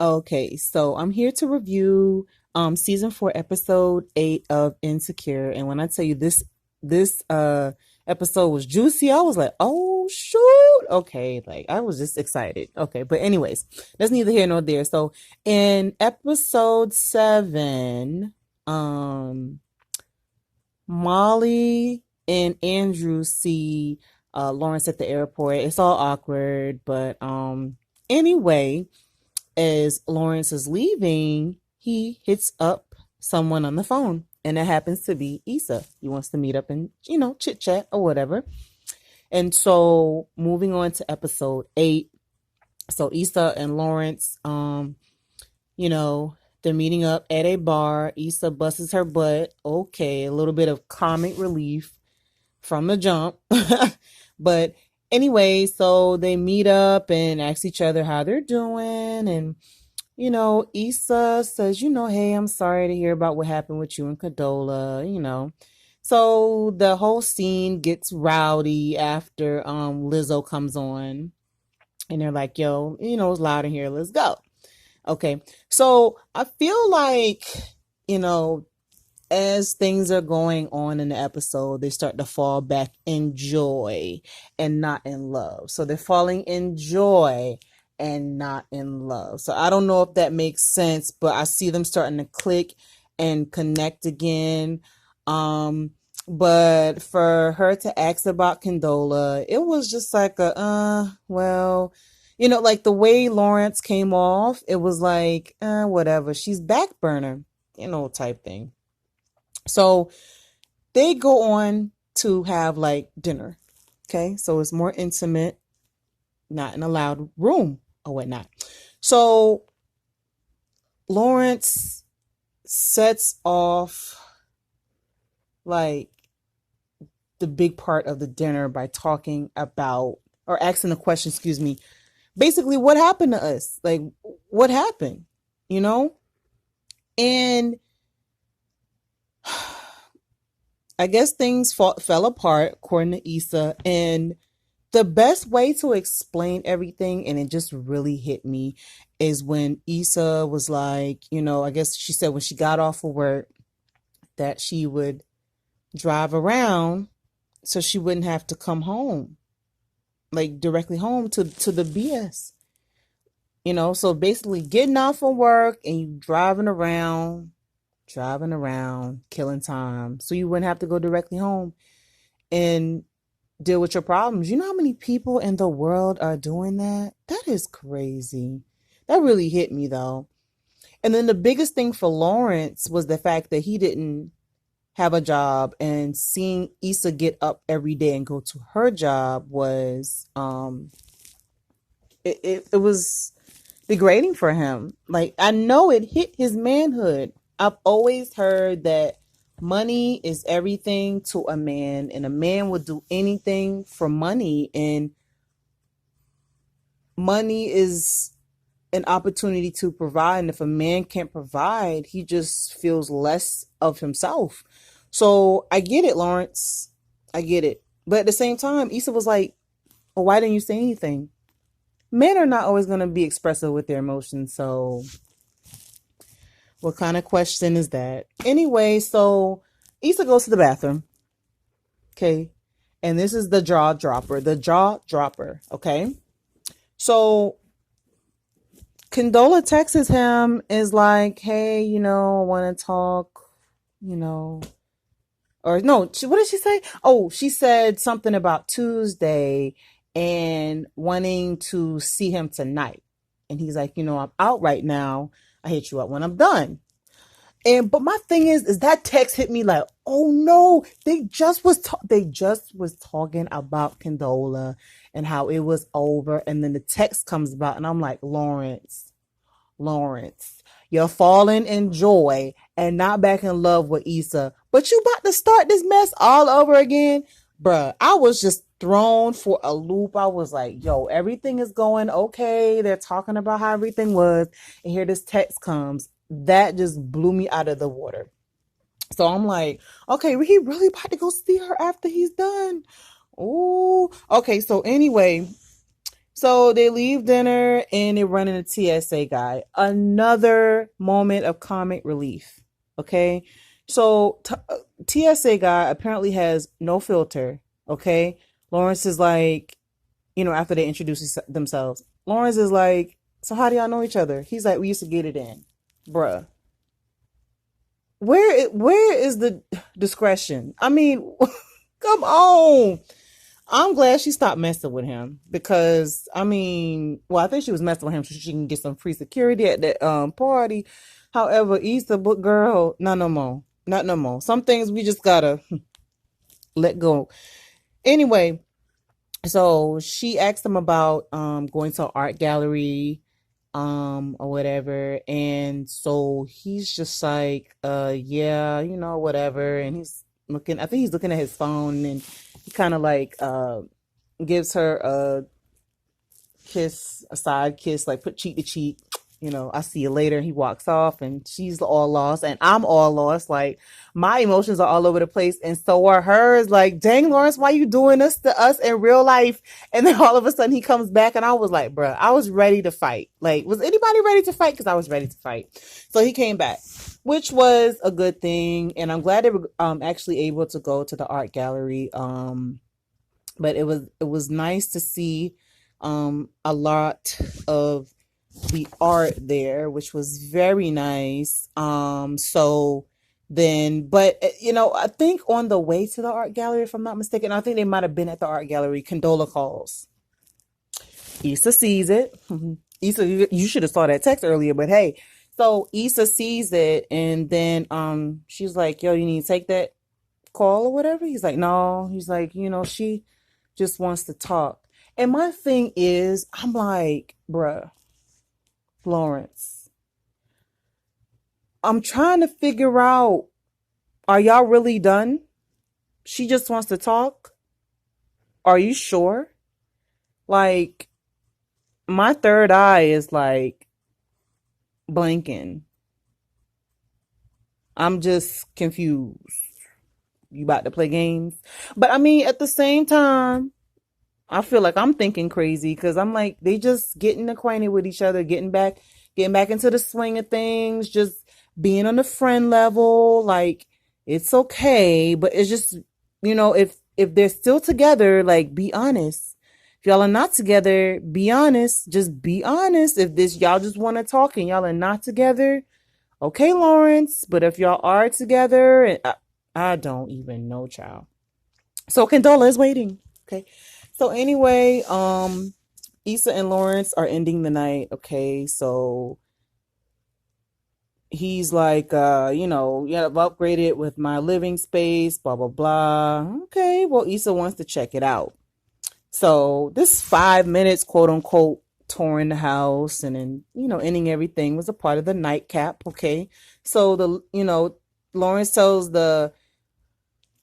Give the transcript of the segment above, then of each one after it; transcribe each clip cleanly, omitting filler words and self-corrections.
Okay, so I'm here to review season 4, episode 8 of Insecure. And when I tell you this episode was juicy, I was like, oh shoot. Okay, like I was just excited. Okay, but anyways, that's neither here nor there. So in episode 7, um Molly and Andrew see Lawrence at the airport. It's all awkward, but anyway, as Lawrence is leaving, he hits up someone on the phone, and it happens to be Issa. He wants to meet up and, chit chat or whatever. And so, moving on to episode 8. So, Issa and Lawrence, you know, they're meeting up at a bar. Issa busts her butt. Okay, a little bit of comic relief from the jump. But anyway, so they meet up and ask each other how they're doing. And Issa says, hey, I'm sorry to hear about what happened with you and Kadola. So the whole scene gets rowdy after Lizzo comes on, and they're like, yo, it's loud in here, let's go. Okay. So I feel like, you know, as things are going on in the episode, they start to fall back in joy and not in love. So they're falling in joy and not in love. So I don't know if that makes sense, but I see them starting to click and connect again. Um, but for her to ask about Condola, it was just like well, like the way Lawrence came off, it was like, whatever, she's back burner, type thing. So they go on to have like dinner. Okay. So it's more intimate, not in a loud room or whatnot. So Lawrence sets off like the big part of the dinner by talking about, or asking the question, excuse me, basically what happened to us? Like, what happened? You know? And I guess things fell apart according to Issa, and the best way to explain everything, and it just really hit me, is when Issa was like, I guess she said when she got off of work that she would drive around so she wouldn't have to come home, like directly home to the BS. So basically getting off of work and you driving around, killing time, so you wouldn't have to go directly home and deal with your problems. You know how many people in the world are doing that? That is crazy. That really hit me though. And then the biggest thing for Lawrence was the fact that he didn't have a job, and seeing Issa get up every day and go to her job was it was degrading for him. Like, I know it hit his manhood. I've always heard that money is everything to a man, and a man would do anything for money, and money is an opportunity to provide. And if a man can't provide, he just feels less of himself. So I get it, Lawrence. I get it. But at the same time, Issa was like, well, why didn't you say anything? Men are not always going to be expressive with their emotions. So what kind of question is that? Anyway, so Issa goes to the bathroom. Okay. And this is the jaw dropper. The jaw dropper. Okay. So Condola texts him, is like, hey, I want to talk, you know. Or no, what did she say? Oh, she said something about Tuesday and wanting to see him tonight. And he's like, I'm out right now. I hit you up when I'm done. But my thing is that text hit me like, oh no, they just was talking about Condola and how it was over, and then the text comes about, and I'm like, Lawrence, you're falling in joy and not back in love with Issa, but you about to start this mess all over again, bruh. I was just thrown for a loop. I was like, yo, everything is going okay. They're talking about how everything was, and here this text comes that just blew me out of the water. So I'm like, okay, he really about to go see her after he's done. Oh, okay. So anyway, So they leave dinner and they run into TSA guy. Another moment of comic relief. Okay. So TSA guy apparently has no filter. Okay. Lawrence is like, after they introduce themselves, Lawrence is like, so how do y'all know each other? He's like, we used to get it in. Bruh. Where is the discretion? I mean, come on. I'm glad she stopped messing with him because I mean, well, I think she was messing with him so she can get some free security at that party. However, Easter book girl, not no more, not no more. Some things we just gotta let go. Anyway, so she asked him about going to an art gallery or whatever, and so he's just like yeah, whatever, and he's looking, I think he's looking at his phone, and he kind of like gives her a kiss, a side kiss, like put cheek to cheek. I see you later. He walks off and she's all lost and I'm all lost. Like my emotions are all over the place and so are hers. Like, dang, Lawrence, why you doing this to us in real life? And then all of a sudden he comes back and I was like, bruh, I was ready to fight. Like, was anybody ready to fight? Because I was ready to fight. So he came back, which was a good thing. And I'm glad they were actually able to go to the art gallery. But it was nice to see a lot of the art there, which was very nice. So then, but I think on the way to the art gallery, if I'm not mistaken, I think they might have been at the art gallery. Condola calls. Issa sees it. Issa, you should have saw that text earlier, but hey, so Issa sees it, and then she's like, "Yo, you need to take that call or whatever." He's like, "No." He's like, she just wants to talk. And my thing is, I'm like, bruh, Lawrence, I'm trying to figure out, are y'all really done? She just wants to talk. Are you sure? Like, my third eye is like blinking. I'm just confused. You about to play games? But I mean, at the same time, I feel like I'm thinking crazy because I'm like, they just getting acquainted with each other, getting back into the swing of things, just being on the friend level. Like, it's okay, but it's just, if they're still together, like, be honest. If y'all are not together, be honest. Just be honest. If this y'all just want to talk and y'all are not together, okay, Lawrence. But if y'all are together, and I don't even know, child. So Condola is waiting. Okay. So anyway, Issa and Lawrence are ending the night. Okay. So he's like, yeah, I've upgraded with my living space, blah, blah, blah. Okay. Well, Issa wants to check it out. So this 5 minutes, quote unquote, touring the house and then, ending everything was a part of the nightcap. Okay. So Lawrence tells the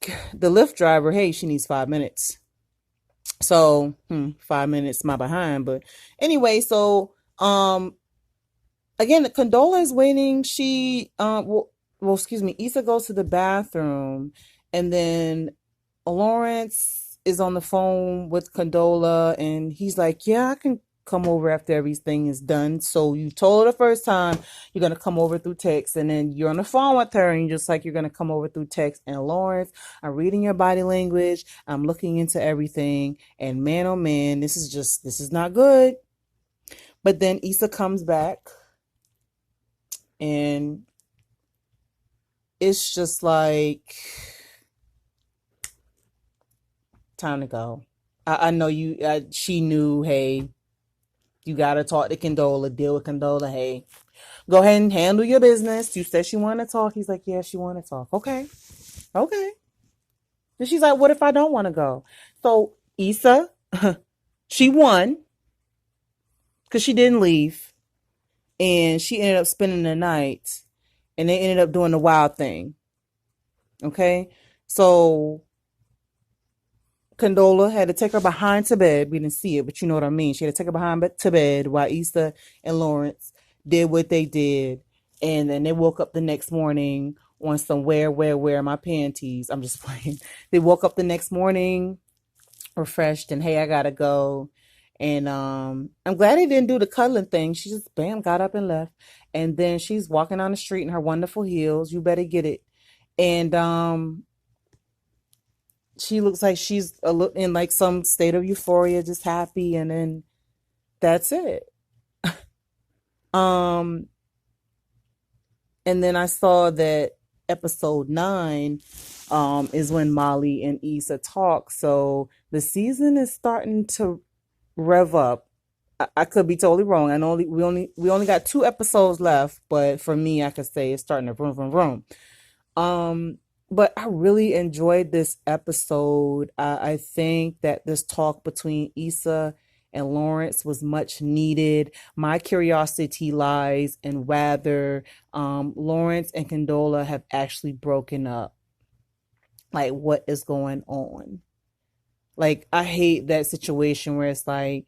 Lyft driver, hey, she needs 5 minutes. So 5 minutes my behind. But anyway, so again, Condola is waiting. She excuse me, Issa goes to the bathroom and then Lawrence is on the phone with Condola and he's like, yeah, I can come over after everything is done. So you told her the first time you're gonna come over through text, and then you're on the phone with her and you're just like, you're gonna come over through text. And Lawrence, I'm reading your body language, I'm looking into everything, and man, oh man, this is not good. But then Issa comes back and it's just like, time to go. I know she knew, hey, you gotta talk to Condola, deal with Condola. Hey, go ahead and handle your business. You said she wanted to talk. He's like, yeah, she wanted to talk. Okay. Okay. And she's like, what if I don't want to go? So Issa, she won because she didn't leave. And she ended up spending the night. And they ended up doing the wild thing. Okay. So Condola had to take her behind to bed. We didn't see it, but you know what I mean. She had to take her behind to bed while Issa and Lawrence did what they did. And then they woke up the next morning on some wear my panties. I'm just playing. They woke up the next morning refreshed and, hey, I gotta go. And I'm glad they didn't do the cuddling thing. She just bam got up and left. And then she's walking down the street in her wonderful heels. You better get it. And she looks like she's in like some state of euphoria, just happy, and then that's it. Um, and then I saw that episode 9 is when Molly and Issa talk. So the season is starting to rev up. I could be totally wrong. I know we only got 2 episodes left, but for me, I could say it's starting to vroom vroom vroom. Um, but I really enjoyed this episode. I think that this talk between Issa and Lawrence was much needed. My curiosity lies in whether Lawrence and Condola have actually broken up. Like, what is going on? Like, I hate that situation where it's like,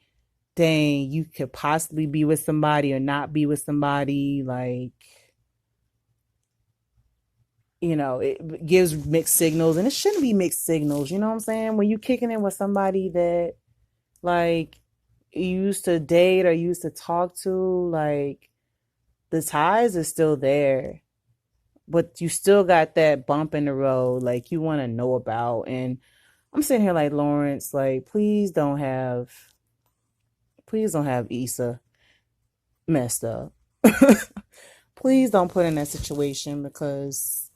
dang, you could possibly be with somebody or not be with somebody. Like, it gives mixed signals, and it shouldn't be mixed signals. You know what I'm saying? When you kicking in with somebody that like you used to date or used to talk to, like the ties are still there, but you still got that bump in the road, like you want to know about. And I'm sitting here like, Lawrence, like please don't have Issa messed up. Please don't put in that situation because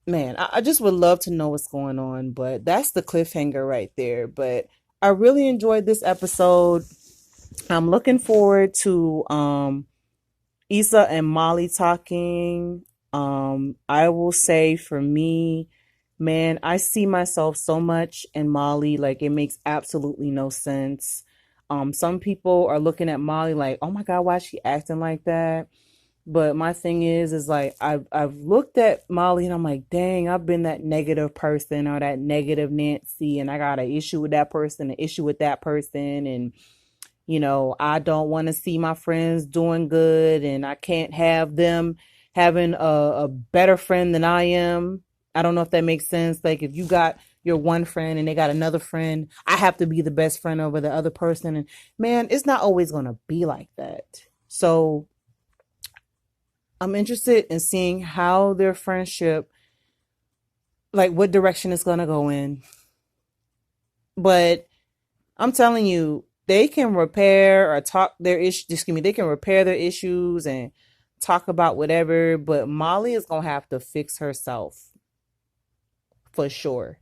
man, I just would love to know what's going on, but that's the cliffhanger right there. But I really enjoyed this episode. I'm looking forward to Issa and Molly talking. I will say for me, man, I see myself so much in Molly. Like it makes absolutely no sense. Some people are looking at Molly like, oh my God, why is she acting like that? But my thing is like I've looked at Molly and I'm like, dang, I've been that negative person or that negative Nancy, and I got an issue with that person, an issue with that person, and I don't want to see my friends doing good, and I can't have them having a better friend than I am. I don't know if that makes sense. Like if you got your one friend and they got another friend, I have to be the best friend over the other person, and man, it's not always gonna be like that. So I'm interested in seeing how their friendship, like what direction it's gonna go in. But I'm telling you, they can repair or talk their issues. Excuse me, they can repair their issues and talk about whatever. But Molly is gonna have to fix herself for sure.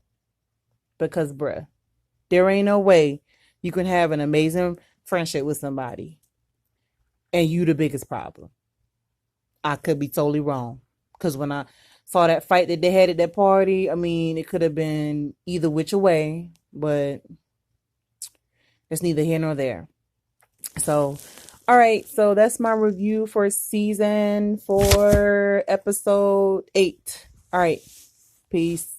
Because, bruh, there ain't no way you can have an amazing friendship with somebody and you the biggest problem. I could be totally wrong. Because when I saw that fight that they had at that party, I mean, it could have been either which way, but it's neither here nor there. So, all right. So that's my review for season 4, episode 8. All right. Peace.